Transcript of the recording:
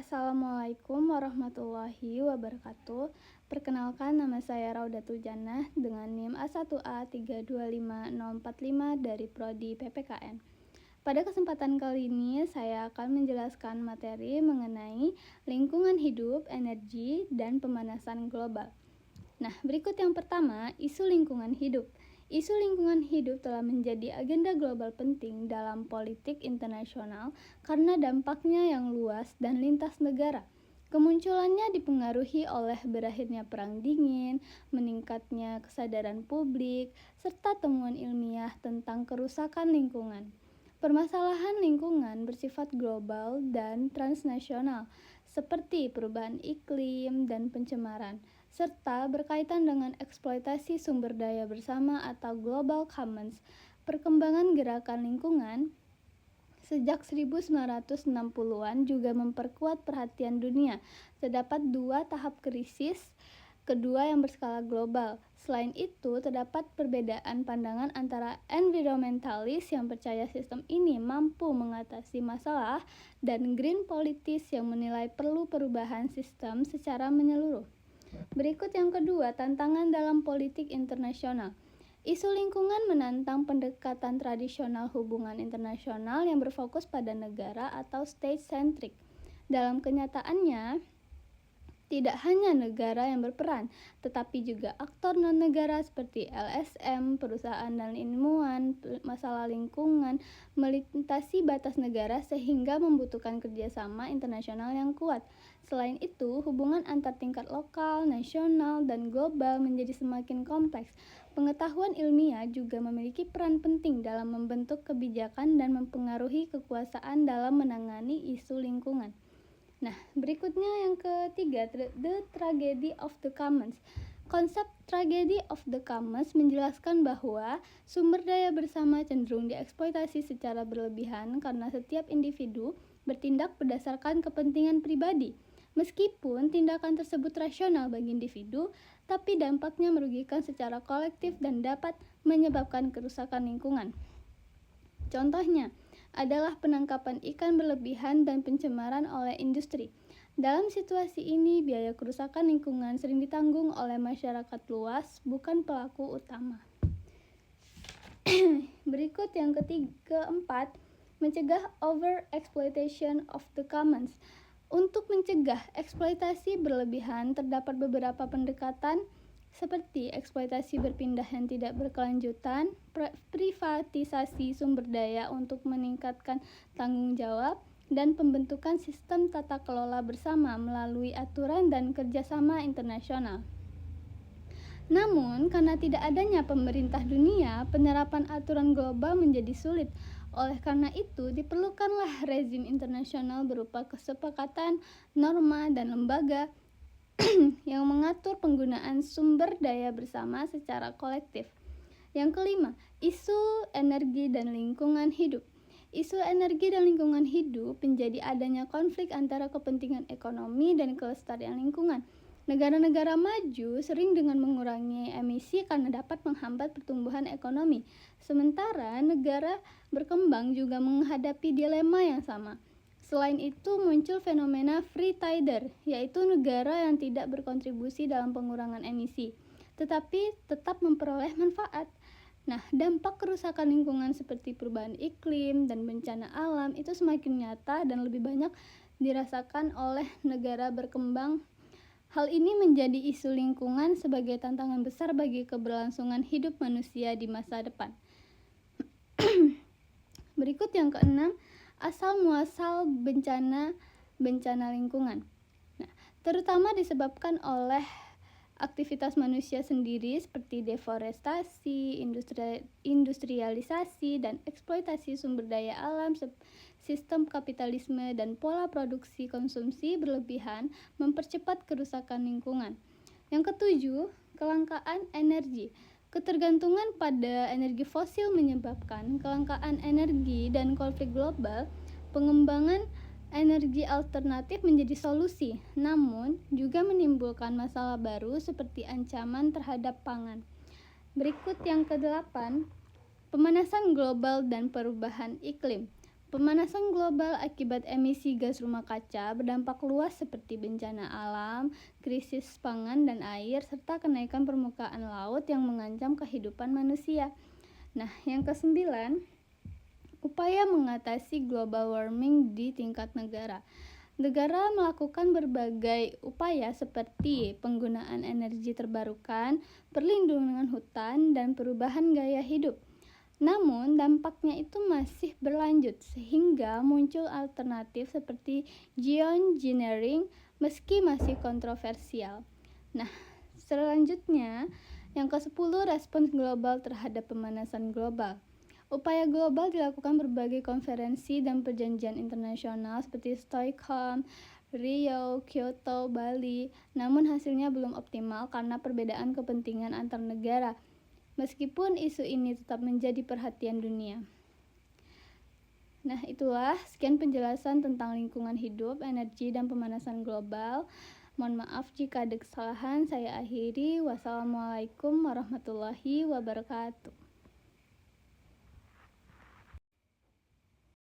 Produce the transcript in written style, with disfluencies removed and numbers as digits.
Assalamualaikum warahmatullahi wabarakatuh. Perkenalkan, nama saya Raudatul Jannah dengan NIM A1A325045 dari Prodi PPKN. Pada kesempatan kali ini, saya akan menjelaskan materi mengenai lingkungan hidup, energi, dan pemanasan global. Nah, berikut yang pertama, isu lingkungan hidup. Isu lingkungan hidup telah menjadi agenda global penting dalam politik internasional karena dampaknya yang luas dan lintas negara. Kemunculannya dipengaruhi oleh berakhirnya Perang Dingin, meningkatnya kesadaran publik, serta temuan ilmiah tentang kerusakan lingkungan. Permasalahan lingkungan bersifat global dan transnasional, seperti perubahan iklim dan pencemaran, serta berkaitan dengan eksploitasi sumber daya bersama atau global commons. Perkembangan gerakan lingkungan sejak 1960-an juga memperkuat perhatian dunia. Terdapat dua tahap krisis kedua yang berskala global. Selain itu, terdapat perbedaan pandangan antara environmentalis yang percaya sistem ini mampu mengatasi masalah dan green politis yang menilai perlu perubahan sistem secara menyeluruh. Berikut yang kedua, tantangan dalam politik internasional. Isu lingkungan menantang pendekatan tradisional hubungan internasional yang berfokus pada negara atau state-centric. Dalam kenyataannya, tidak hanya negara yang berperan, tetapi juga aktor non-negara seperti LSM, perusahaan dan ilmuwan, masalah lingkungan, melintasi batas negara sehingga membutuhkan kerjasama internasional yang kuat. Selain itu, hubungan antar tingkat lokal, nasional, dan global menjadi semakin kompleks. Pengetahuan ilmiah juga memiliki peran penting dalam membentuk kebijakan dan mempengaruhi kekuasaan dalam menangani isu lingkungan. Nah, berikutnya yang ketiga, The Tragedy of the Commons. Konsep tragedy of the commons menjelaskan bahwa sumber daya bersama cenderung dieksploitasi secara berlebihan karena setiap individu bertindak berdasarkan kepentingan pribadi. Meskipun tindakan tersebut rasional bagi individu, tapi dampaknya merugikan secara kolektif dan dapat menyebabkan kerusakan lingkungan. Contohnya adalah penangkapan ikan berlebihan dan pencemaran oleh industri. Dalam situasi ini, biaya kerusakan lingkungan sering ditanggung oleh masyarakat luas, bukan pelaku utama. Berikut yang keempat, mencegah overexploitation of the commons. Untuk mencegah eksploitasi berlebihan, terdapat beberapa pendekatan seperti eksploitasi berpindah yang tidak berkelanjutan, privatisasi sumber daya untuk meningkatkan tanggung jawab, dan pembentukan sistem tata kelola bersama melalui aturan dan kerjasama internasional. Namun, karena tidak adanya pemerintah dunia, penerapan aturan global menjadi sulit. Oleh karena itu, diperlukanlah rezim internasional berupa kesepakatan, norma, dan lembaga yang mengatur penggunaan sumber daya bersama secara kolektif. Yang kelima, isu energi dan lingkungan hidup. Isu energi dan lingkungan hidup menjadi adanya konflik antara kepentingan ekonomi dan kelestarian lingkungan. Negara-negara maju sering dengan mengurangi emisi karena dapat menghambat pertumbuhan ekonomi. Sementara negara berkembang juga menghadapi dilema yang sama. Selain itu, muncul fenomena free rider, yaitu negara yang tidak berkontribusi dalam pengurangan emisi, tetapi tetap memperoleh manfaat. Nah, dampak kerusakan lingkungan seperti perubahan iklim dan bencana alam itu semakin nyata dan lebih banyak dirasakan oleh negara berkembang. Hal ini menjadi isu lingkungan sebagai tantangan besar bagi keberlangsungan hidup manusia di masa depan. Berikut yang keenam, asal muasal bencana lingkungan. Nah, terutama disebabkan oleh aktivitas manusia sendiri seperti deforestasi, industrialisasi, dan eksploitasi sumber daya alam, sistem kapitalisme, dan pola produksi konsumsi berlebihan mempercepat kerusakan lingkungan. Yang ketujuh, kelangkaan energi. Ketergantungan pada energi fosil menyebabkan kelangkaan energi dan konflik global. Pengembangan energi alternatif menjadi solusi, namun juga menimbulkan masalah baru seperti ancaman terhadap pangan. Berikut yang kedelapan, pemanasan global dan perubahan iklim. Pemanasan global akibat emisi gas rumah kaca berdampak luas seperti bencana alam, krisis pangan dan air, serta kenaikan permukaan laut yang mengancam kehidupan manusia. Nah, yang kesembilan, upaya mengatasi global warming di tingkat negara. Negara melakukan berbagai upaya seperti penggunaan energi terbarukan, perlindungan hutan, dan perubahan gaya hidup. Namun, dampaknya itu masih berlanjut sehingga muncul alternatif seperti geoengineering meski masih kontroversial. Nah, selanjutnya yang ke-10, respons global terhadap pemanasan global. Upaya global dilakukan berbagai konferensi dan perjanjian internasional seperti Stockholm, Rio, Kyoto, Bali. Namun hasilnya belum optimal karena perbedaan kepentingan antar negara. Meskipun isu ini tetap menjadi perhatian dunia. Nah, itulah sekian penjelasan tentang lingkungan hidup, energi, dan pemanasan global. Mohon maaf jika ada kesalahan. Saya akhiri. Wassalamualaikum warahmatullahi wabarakatuh.